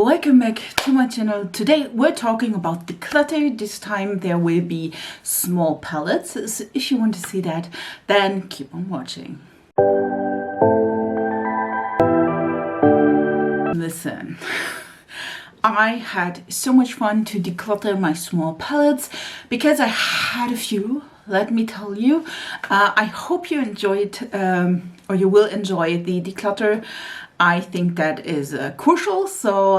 Welcome back to my channel. Today we're talking about declutter. This time there will be small palettes. So if you want to see that, then keep on watching. Listen, I had so much fun to declutter my small palettes because I had a few, let me tell you. I hope you enjoyed or you will enjoy the declutter. I think that is crucial. So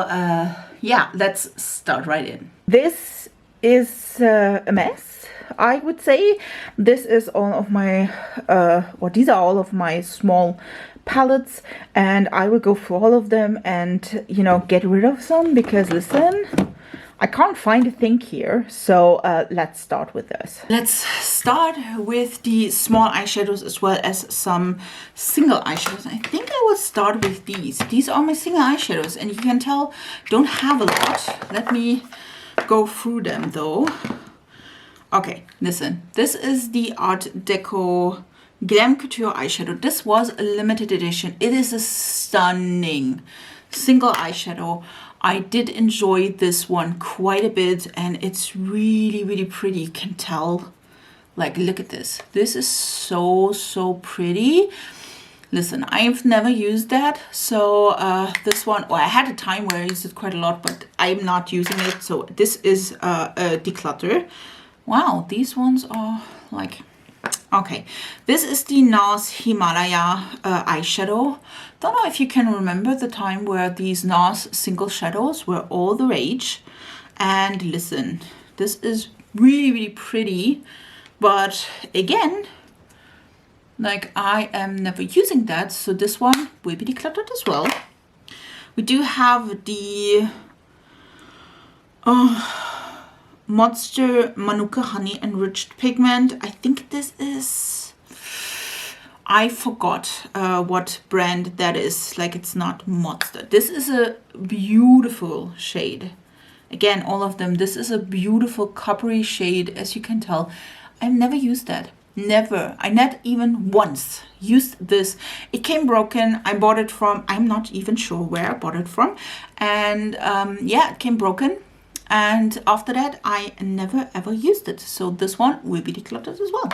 yeah, let's start right in. This is a mess, I would say. This is all of my, these are all of my small palettes, and I will go through all of them and, you know, get rid of some because listen, I can't find a thing here. So let's start with this. Let's start with the small eyeshadows as well as some single eyeshadows. I think I will start with these. These are my single eyeshadows, and you can tell don't have a lot. Let me go through them though. Okay, listen. This is the Art Deco Glam Couture eyeshadow. This was a limited edition. It is a stunning single eyeshadow. I did enjoy this one quite a bit, and it's really, really pretty. You can tell, like, look at this. This is so pretty. Listen, I've never used that. So this one, well, I had a time where I used it quite a lot, but I'm not using it. So this is a Declutter. Wow, these ones are like, okay. This is the NARS Himalaya eyeshadow. Don't know if you can remember the time where these NARS single shadows were all the rage. And listen, this is really, really pretty. But again, like, I am never using that. So this one will be decluttered as well. We do have the Monster Manuka Honey Enriched Pigment. I think this is, I forgot what brand that is. Like, it's not Monster. This is a beautiful shade. Again, all of them. This is a beautiful coppery shade, as you can tell. I've never used that. Never. I not even once used this. It came broken. I bought it from, I'm not even sure where I bought it from. And yeah, it came broken. And after that, I never ever used it. So this one will be decluttered as well.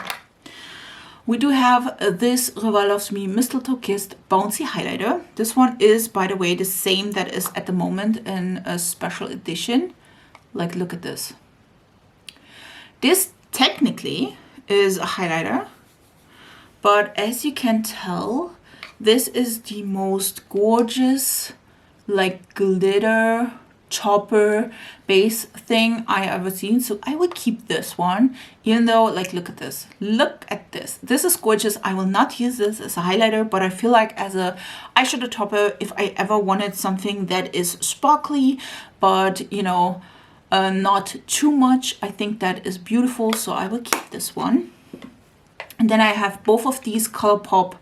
We do have this Rival Loves Me Mistletoe Kissed Bouncy Highlighter. This one is, by the way, the same that is at the moment in a special edition. Like, look at this. This technically is a highlighter, but as you can tell, this is the most gorgeous, like, glitter chopper base thing I ever seen. So I would keep this one, even though, like, look at this. Look at this. This is gorgeous. I will not use this as a highlighter, but I feel like as a eyeshadow topper, if I ever wanted something that is sparkly, but, you know, not too much, I think that is beautiful. So I will keep this one. And then I have both of these ColourPop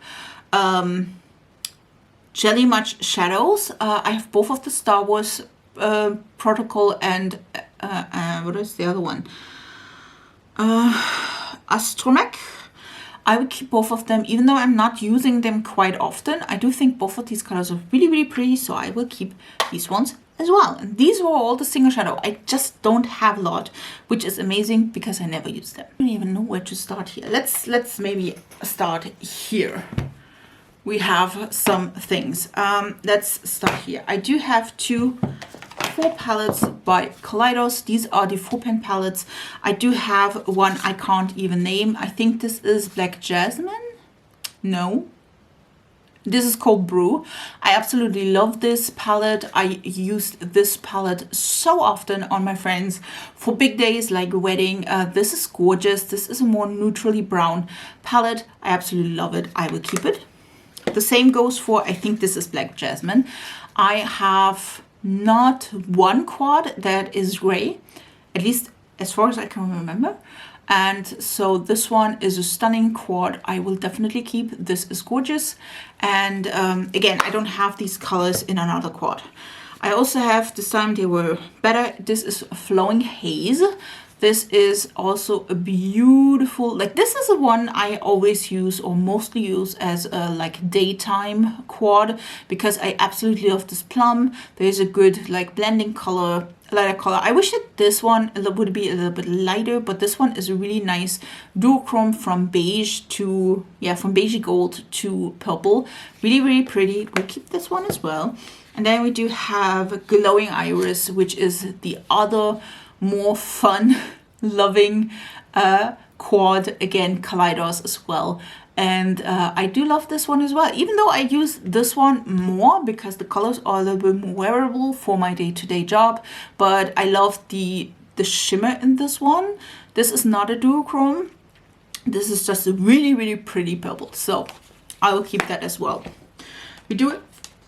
Jelly Much shadows. I have both of the Star Wars Protocol and what is the other one? Astromech. I would keep both of them, even though I'm not using them quite often. I do think both of these colors are really, really pretty, so I will keep these ones as well. And these were all the single shadow. I just don't have a lot, which is amazing because I never use them. I don't even know where to start here. Let's maybe start here. We have some things. Let's start here. I do have 4 palettes by Kaleidos. These are the 4-pan palettes. I do have one I can't even name. I think this is Black Jasmine. No. This is Cold Brew. I absolutely love this palette. I used this palette so often on my friends for big days like a wedding. This is gorgeous. This is a more neutrally brown palette. I absolutely love it. I will keep it. The same goes for, I think this is Black Jasmine. I have not one quad that is gray, at least as far as I can remember. And so this one is a stunning quad. I will definitely keep. This is gorgeous. And again, I don't have these colors in another quad. I also have, this time they were better. This is Flowing Haze. This is also a beautiful, like this is the one I always use or mostly use as a like daytime quad because I absolutely love this plum. There's a good like blending color, lighter color. I wish that this one would be a little bit lighter, but this one is a really nice duochrome from beige to, yeah, from beige gold to purple. Really, really pretty. We'll keep this one as well. And then we do have Glowing Iris, which is the other more fun loving quad, again Kaleidos as well. And I do love this one as well, even though I use this one more because the colors are a little bit more wearable for my day-to-day job. But I love the shimmer in this one. This is not a duochrome. This is just a really, really pretty purple, so I will keep that as well. We do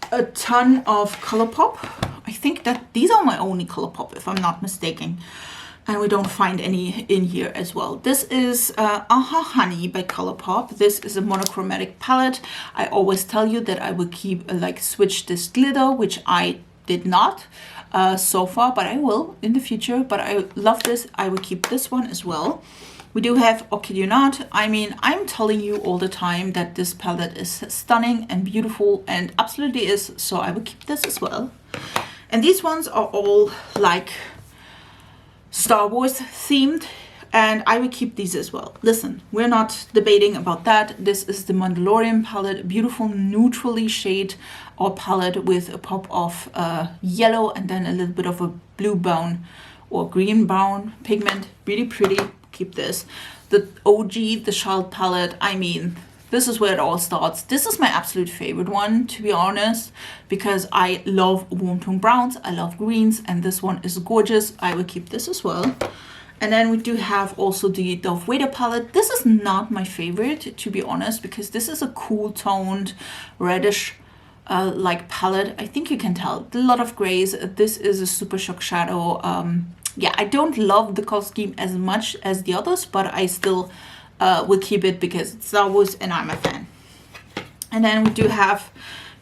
a ton of ColourPop. I think that these are my only ColourPop, if I'm not mistaken. And we don't find any in here as well. This is Aha Honey by ColourPop. This is a monochromatic palette. I always tell you that I will keep like switch this glitter, which I did not so far, but I will in the future. But I love this. I will keep this one as well. We do have Orchid You Not. I mean, I'm telling you all the time that this palette is stunning and beautiful, and absolutely is, so I will keep this as well. And these ones are all like Star Wars themed, and I will keep these as well. Listen, we're not debating about that. This is the Mandalorian palette, beautiful neutrally shade or palette with a pop of yellow and then a little bit of a blue brown or green brown pigment. Really pretty. Keep this. The OG, the Child palette, I mean, this is where it all starts. This is my absolute favorite one, to be honest, because I love warm tone browns, I love greens, and this one is gorgeous. I will keep this as well. And then we do have also the Darth Vader palette. This is not my favorite, to be honest, because this is a cool toned reddish like palette. I think you can tell a lot of grays. This is a Super Shock Shadow. Yeah, I don't love the color scheme as much as the others, but I still will keep it because it's Star Wars and I'm a fan. And then we do have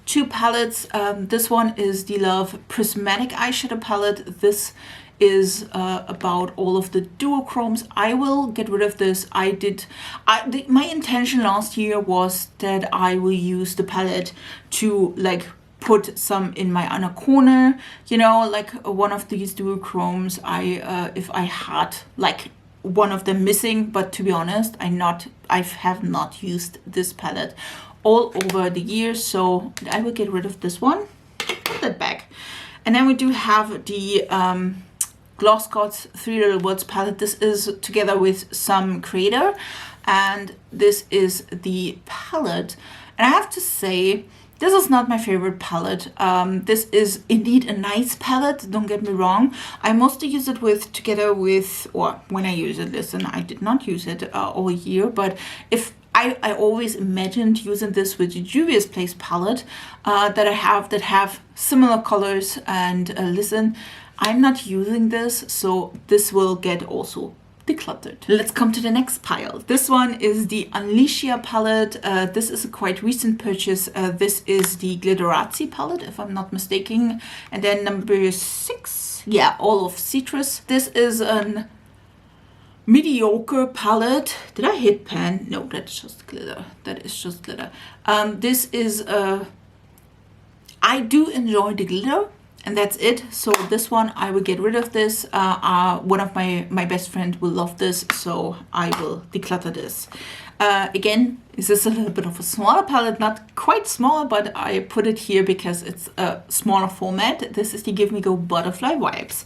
two palettes. This one is the Love Prismatic Eyeshadow palette. This is about all of the duochromes. I will get rid of this. My intention last year was that I will use the palette to like put some in my inner corner, you know, like one of these duochromes. If I had like one of them missing, but to be honest, I have not used this palette all over the years, so I will get rid of this one. Put that back. And then we do have the Gloss Gods Three Little Words palette. This is together with some Creator, and this is the palette. And I have to say, this is not my favorite palette. This is indeed a nice palette, don't get me wrong. I mostly use it together with, or when I use it, listen, I did not use it all year, but if I always imagined using this with the Juvia's Place palette that I have similar colors, and listen, I'm not using this, so this will get also decluttered. Let's come to the next pile. This one is the Unleashia palette. This is a quite recent purchase. This is the Glitterazzi palette, if I'm not mistaken. And then number 6, yeah, all of Citrus. This is an mediocre palette. Did I hit pan? No, that's just glitter. That is just glitter. This is I do enjoy the glitter, and that's it. So this one, I will get rid of this. One of my best friend will love this, so I will declutter this. Again, this is a little bit of a smaller palette, not quite small, but I put it here because it's a smaller format. This is the Give Me Go Butterfly Vibes.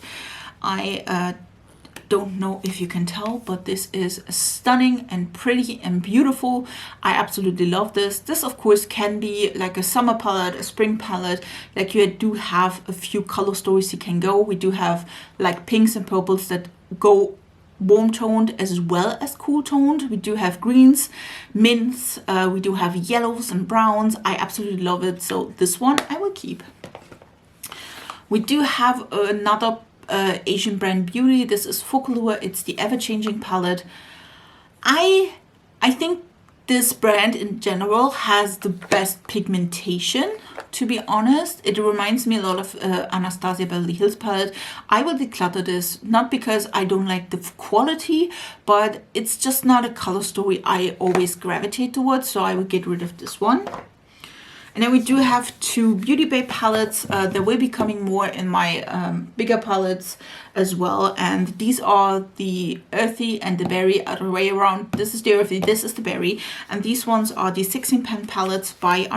I don't know if you can tell, but this is stunning and pretty and beautiful. I absolutely love this. This of course can be like a summer palette, a spring palette. Like you do have a few color stories you can go. We do have like pinks and purples that go warm toned as well as cool toned. We do have greens, mints, we do have yellows and browns. I absolutely love it. So this one I will keep. We do have another Asian brand beauty. This is Focallure. It's the Ever Changing palette. I think this brand in general has the best pigmentation, to be honest. It reminds me a lot of Anastasia Beverly Hills palette. I will declutter this, not because I don't like the quality, but it's just not a color story I always gravitate towards, so I will get rid of this one. And then we do have two Beauty Bay palettes. They will be coming more in my bigger palettes as well. And these are the Earthy and the Berry, other way around. This is the Earthy, this is the Berry. And these ones are the 16 pan palettes by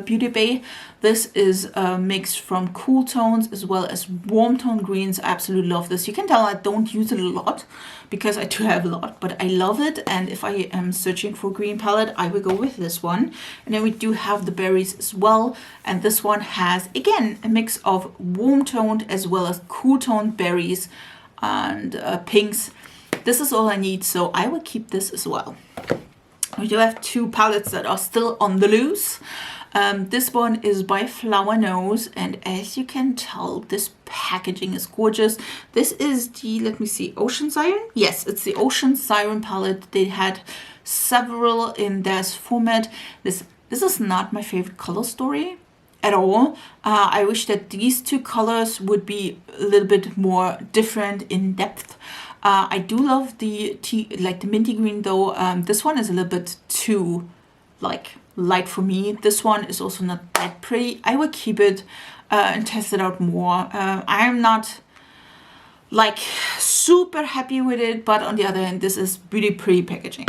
Beauty Bay. This is a mix from cool tones as well as warm tone greens. I absolutely love this. You can tell I don't use it a lot because I do have a lot, but I love it. And if I am searching for a green palette, I will go with this one. And then we do have the berries as well. And this one has, again, a mix of warm toned as well as cool toned berries and pinks. This is all I need, so I will keep this as well. We do have two palettes that are still on the loose. This one is by Flower Nose, and as you can tell, this packaging is gorgeous. This is the, let me see, Ocean Siren? Yes, it's the Ocean Siren palette. They had several in this format. This is not my favorite color story at all. I wish that these two colors would be a little bit more different in depth. I do love the the minty green though. This one is a little bit too light for me. This one is also not that pretty. I will keep it and test it out more. I am not super happy with it, but on the other hand, this is really pretty packaging.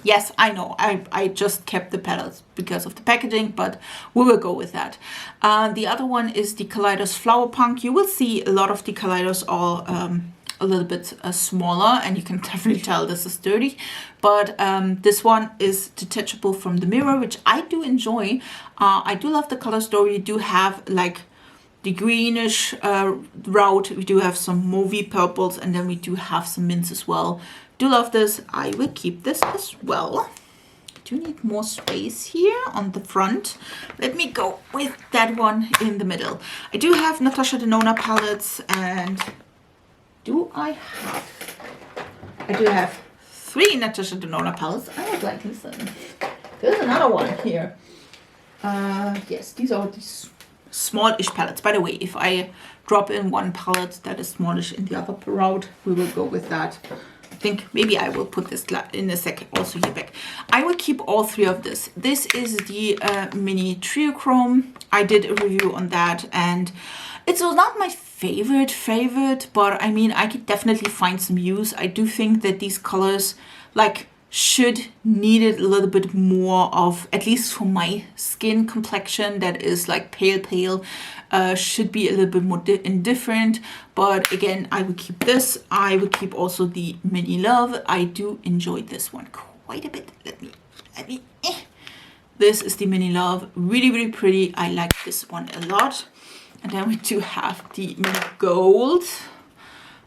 Yes, I know, I just kept the palettes because of the packaging, but we will go with that. The other one is the Declutters Flower Punk. You will see a lot of the Declutters are a little bit smaller, and you can definitely tell this is dirty, but this one is detachable from the mirror, which I do enjoy. I do love the color story. You do have the greenish route. We do have some mauvey purples, and then we do have some mints as well. Do love this. I will keep this as well. I do need more space here on the front. Let me go with that one in the middle. I do have Natasha Denona palettes, and do I do have 3 Natasha Denona palettes. I was like, listen, there's another one here. Yes, these are these smallish palettes. By the way, if I drop in one palette that is smallish in the other route, we will go with that. I think maybe I will put this in a second also here back. I will keep all 3 of this. This is the mini Triochrome. I did a review on that, and it's not my favorite, but I mean, I could definitely find some use. I do think that these colors should need it a little bit more of, at least for my skin complexion that is pale, should be a little bit more indifferent. But again, I would keep this. I would keep also the Mini Love. I do enjoy this one quite a bit. Let me This is the Mini Love. Really pretty. I like this one a lot. And then we do have the Mini Gold.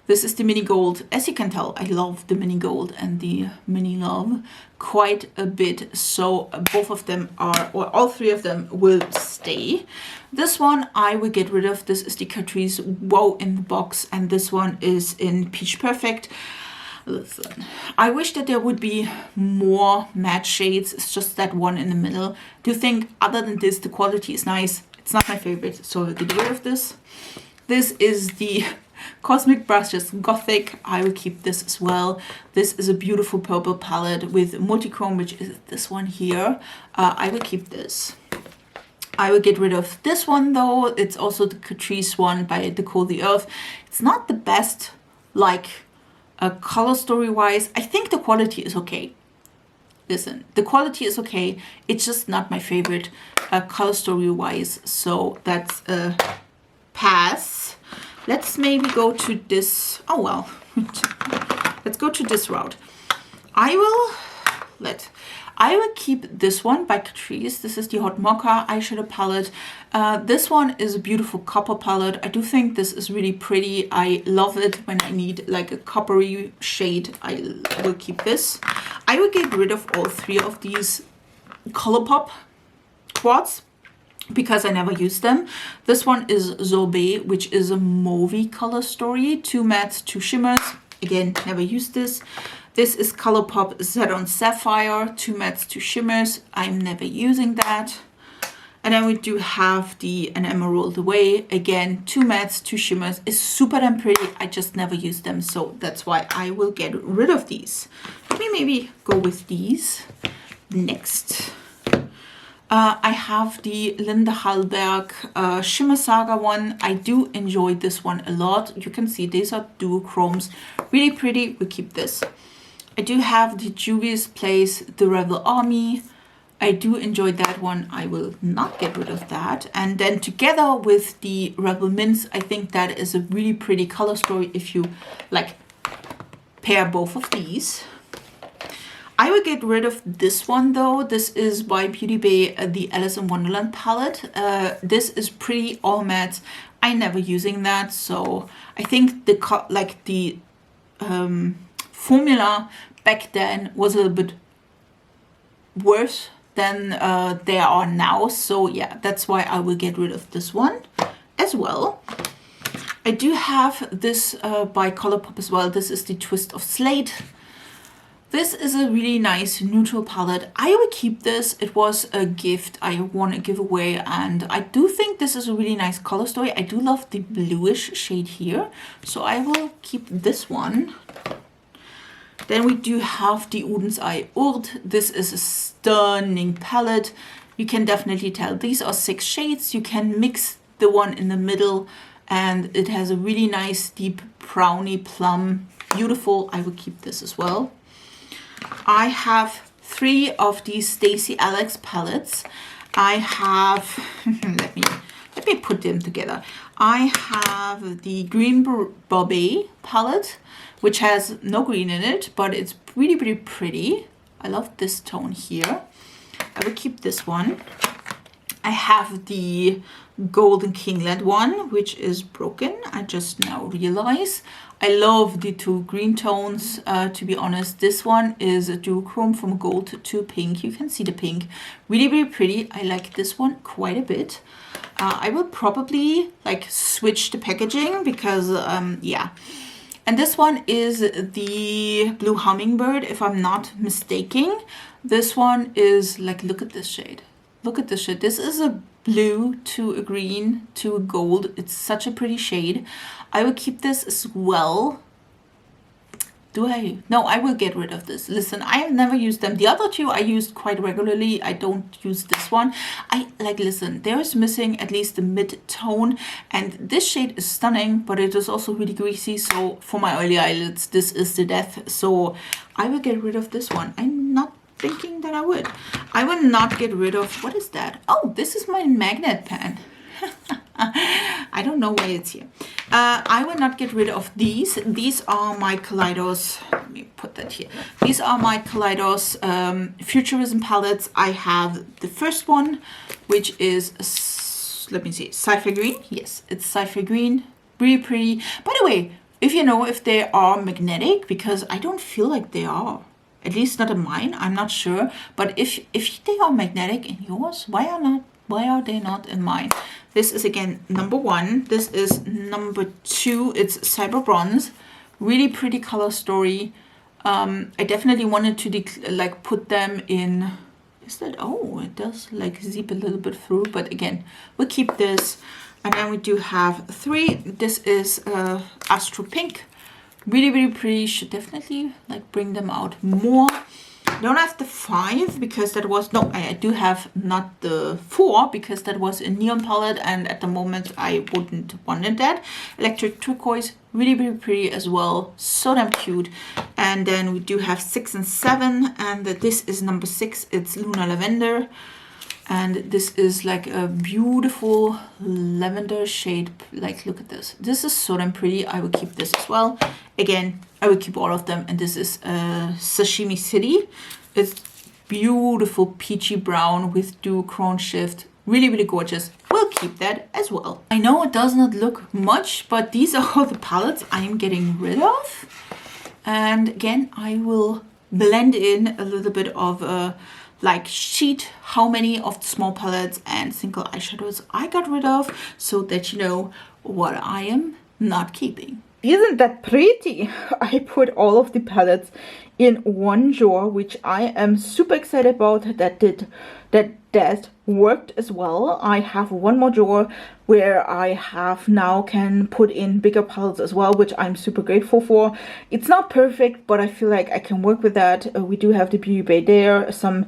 This is the Mini Gold. As you can tell, I love the Mini Gold and the Mini Love quite a bit. So both of them are, or all 3 of them will stay. This one I will get rid of. This is the Catrice Wow in the box. And this one is in Peach Perfect. Listen, I wish that there would be more matte shades. It's just that one in the middle. Do you think other than this, the quality is nice? It's not my favorite, so I'll get rid of this. This is the Cosmic Brushes Gothic. I will keep this as well. This is a beautiful purple palette with multichrome, which is this one here. I will keep this. I will get rid of this one though. It's also the Catrice one by Decor the Earth. It's not the best, color story wise. I think the quality is okay. Listen, the quality is okay. It's just not my favorite color story wise. So that's a pass. Let's maybe go to this. Oh, well, let's go to this route. I will keep this one by Catrice. This is the Hot Mocha eyeshadow palette. This one is a beautiful copper palette. I do think this is really pretty. I love it when I need a coppery shade. I will keep this. I will get rid of all 3 of these Colourpop quads because I never use them. This one is Sorbet, which is a mauvey color story. 2 mattes, 2 shimmers. Again, never used this. This is Colourpop Satin Sapphire, 2 mattes, 2 shimmers. I'm never using that. And then we do have the An Emerald Away. Again, 2 mattes, 2 shimmers. It's super damn pretty. I just never use them, so that's why I will get rid of these. Let me maybe go with these next. I have the Linda Hallberg Shimmer Saga one. I do enjoy this one a lot. You can see these are duochromes. Really pretty. We keep this. I do have the Juvia's Place, the Rebel Army. I do enjoy that one. I will not get rid of that. And then together with the Rebel Mints, I think that is a really pretty color story if you like pair both of these. I will get rid of this one though. This is by Beauty Bay, the Alice in Wonderland palette. This is pretty all matte. I never using that, so I think the formula back then was a little bit worse than they are now. So yeah, that's why I will get rid of this one as well. I do have this by Colourpop as well. This is the Twist of Slate. This is a really nice neutral palette. I will keep this. It was a gift I want to give away, and I do think this is a really nice color story. I do love the bluish shade here, so I will keep this one. Then we do have the Oden's Eye Urd. This is a stunning palette. You can definitely tell these are 6 shades. You can mix the one in the middle, and it has a really nice deep brownie plum. Beautiful. I will keep this as well. I have 3 of these Stacey Alex palettes. I have, let me put them together. I have the Green Bobet palette, which has no green in it, but it's really, really pretty. I love this tone here. I will keep this one. I have the Golden Kinglet one, which is broken. I just now realize. I love the 2 green tones. To be honest, this one is a duochrome from gold to pink. You can see the pink. Really, really pretty. I like this one quite a bit. I will probably like switch the packaging because, yeah. And this one is the Blue Hummingbird, if I'm not mistaken. This one is like, look at this shade. Look at this shade. This is a blue to a green to a gold. It's such a pretty shade. I will keep this as well. Do I? No, I will get rid of this. Listen, I have never used them. The other 2 I used quite regularly. I don't use this one. Listen, there is missing at least the mid-tone. And this shade is stunning, but it is also really greasy. So for my oily eyelids, this is the death. So I will get rid of this one. I'm not thinking that I would. I will not get rid of, what is that? Oh, this is my magnet pen. I don't know why it's here. I will not get rid of these. These are my Kaleidos. Let me put that here. These are my Kaleidos Futurism palettes. I have the first one, which is, let me see, Cypher Green. Yes, it's Cypher Green. Really pretty. By the way, if you know if they are magnetic, because I don't feel like they are. At least not in mine. I'm not sure. But if they are magnetic in yours, why are they not in mine? This is again number 1. This is number 2. It's Cyber Bronze. Really pretty color story. I definitely wanted to put them in. Is that? Oh, it does like zip a little bit through. But again, we'll keep this. And then we do have 3. This is Astro Pink. Really, really pretty. Should definitely like bring them out more. Don't have the 5 because that was, no, I do have not the 4 because that was a neon palette, and at the moment I wouldn't wanted that. Electric Turquoise, really, really pretty as well. So damn cute. And then we do have 6 and 7, and this is number 6. It's Luna Lavender. And this is like a beautiful lavender shade. Like, look at this. This is so damn pretty. I will keep this as well. Again, I will keep all of them. And this is Sashimi City. It's beautiful peachy brown with duochrome shift. Really, really gorgeous. We'll keep that as well. I know it does not look much, but these are all the palettes I am getting rid of. And again, I will blend in a little bit of like sheet how many of the small palettes and single eyeshadows I got rid of, so that you know what I am not keeping. isn't that pretty? I put all of the palettes in one drawer, which I am super excited about. That worked as well. I have one more drawer where I have now can put in bigger palettes as well, which I'm super grateful for. It's not perfect, but I feel like I can work with that. We do have the Beauty Bay there, some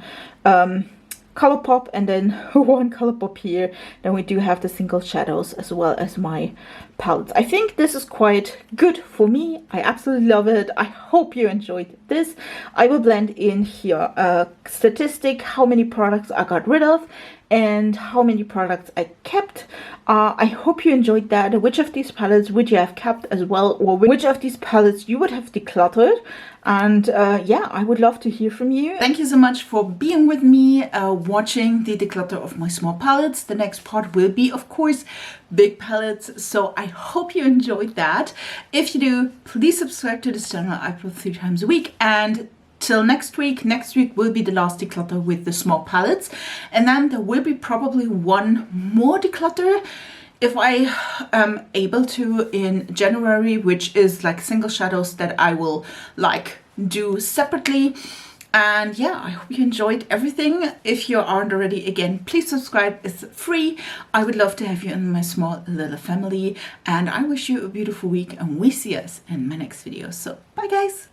ColourPop, and then one ColourPop here. Then we do have the single shadows as well as my palettes. I think this is quite good for me. I absolutely love it. I hope you enjoyed this. I will blend in here a statistic, how many products I got rid of and how many products I kept. I hope you enjoyed that. Which of these palettes would you have kept as well, or which of these palettes you would have decluttered? And yeah, I would love to hear from you. Thank you so much for being with me, watching the declutter of my small palettes. The next part will be, of course, big palettes. So I hope you enjoyed that. If you do, please subscribe to this channel. I upload 3 times a week. And till next week will be the last declutter with the small palettes. And then there will be probably one more declutter if I am able to in January, which is like single shadows that I will like do separately. And yeah, I hope you enjoyed everything. If you aren't already, again, please subscribe. It's free. I would love to have you in my small little family. And I wish you a beautiful week, and we see us in my next video. So bye guys.